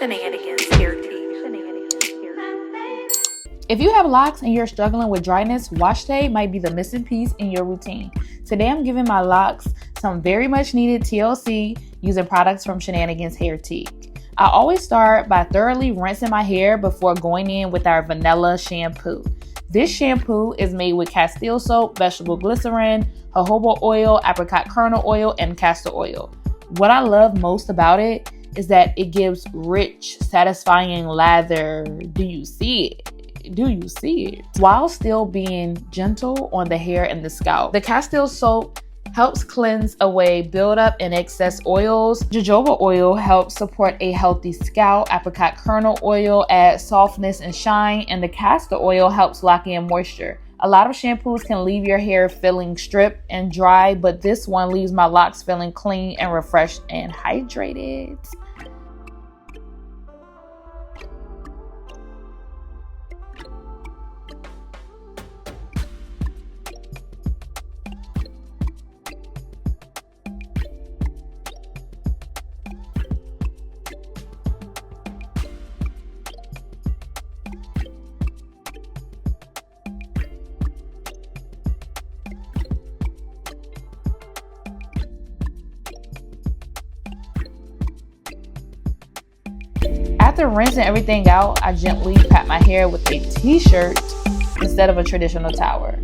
Shenanigans Hairtique. If you have locks and you're struggling with dryness, wash day might be the missing piece in your routine. Today I'm giving my locks some very much needed TLC using products from Shenanigans Hairtique. I always start by thoroughly rinsing my hair before going in with our vanilla shampoo. This shampoo is made with Castile soap, vegetable glycerin, jojoba oil, apricot kernel oil, and castor oil. What I love most about it is that it gives rich, satisfying lather. Do you see it? While still being gentle on the hair and the scalp. The Castile soap helps cleanse away buildup and excess oils. Jojoba oil helps support a healthy scalp. Apricot kernel oil adds softness and shine, and the castor oil helps lock in moisture. A lot of shampoos can leave your hair feeling stripped and dry, but this one leaves my locks feeling clean and refreshed and hydrated. After rinsing everything out, I gently pat my hair with a t-shirt instead of a traditional towel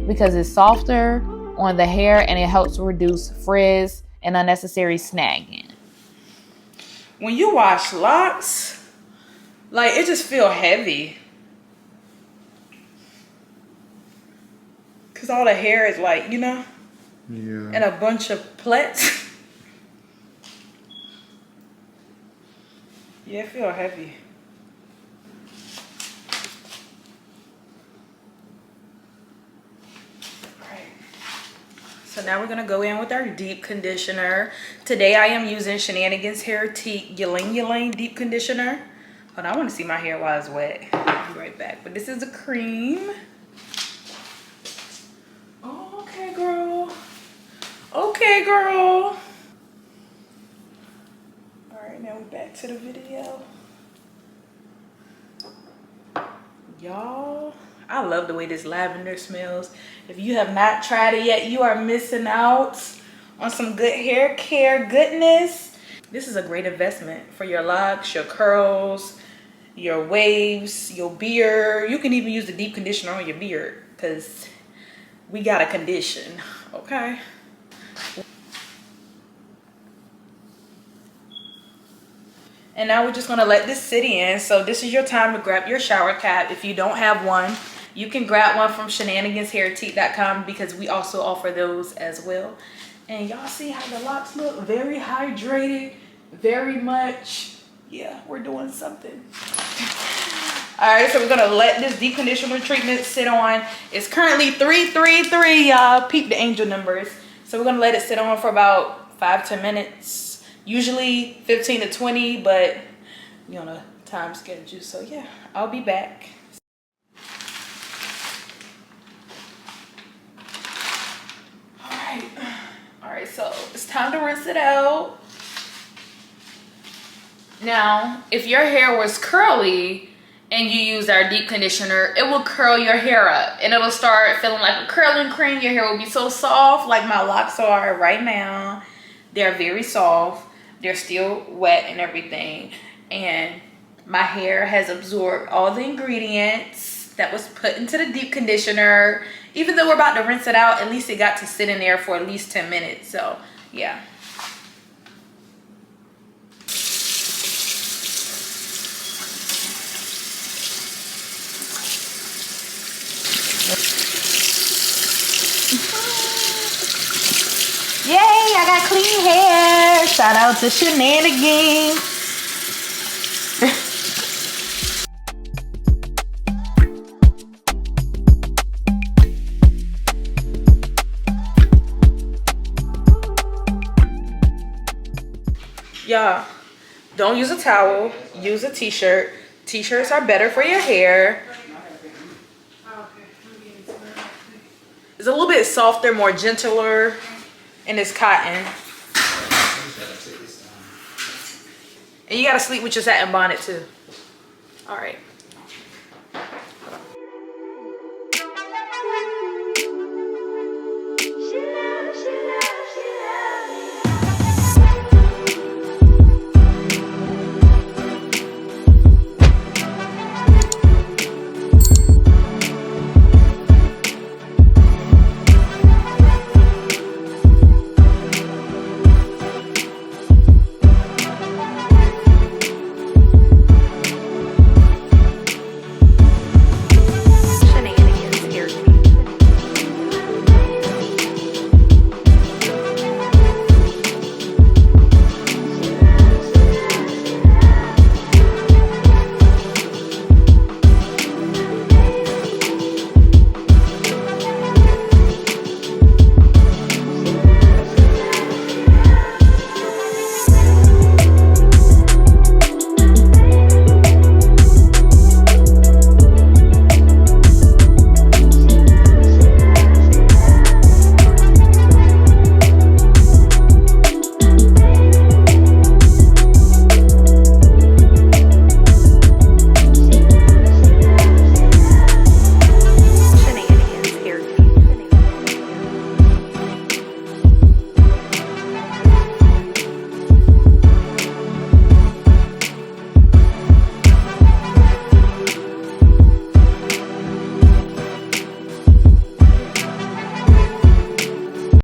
because it's softer on the hair and it helps reduce frizz and unnecessary snagging. When you wash locks, like, it just feel heavy because all the hair is like, you know, and a bunch of plaits. Yeah, it feel heavy. Right. So now we're gonna go in with our deep conditioner. Today I am using Shenanigans Hairtique Ylang Ylang deep conditioner. Hold on, I want to see my hair while it's wet. I'll be right back. But this is a cream. Oh, okay, girl. Okay, girl. Now we're back to the video. Y'all, I love the way this lavender smells. If you have not tried it yet, you are missing out on some good hair care goodness. This is a great investment for your locks, your curls, your waves, your beard. You can even use the deep conditioner on your beard because we got a condition, okay? And now we're just gonna let this sit in. So this is your time to grab your shower cap. If you don't have one, you can grab one from shenaniganshairtique.com because we also offer those as well. And y'all see how the locks look? Very hydrated, very much. Yeah, we're doing something. All right, so we're gonna let this deep conditioner treatment sit on. It's currently 3:33, y'all. Peep the angel numbers. So we're gonna let it sit on for about 5-10 minutes. Usually 15 to 20, but we on a time schedule. So yeah, I'll be back. All right, so it's time to rinse it out. Now, if your hair was curly and you use our deep conditioner, it will curl your hair up and it'll start feeling like a curling cream. Your hair will be so soft, like my locks are right now. They're very soft. They're still wet and everything. And my hair has absorbed all the ingredients that was put into the deep conditioner. Even though we're about to rinse it out, at least it got to sit in there for at least 10 minutes. So, yeah. Yay, I got clean hair. Shout out to Shenanigans. Y'all, don't use a towel, use a t-shirt. T-shirts are better for your hair. It's a little bit softer, more gentler, and it's cotton. And you gotta sleep with your satin bonnet too. All right.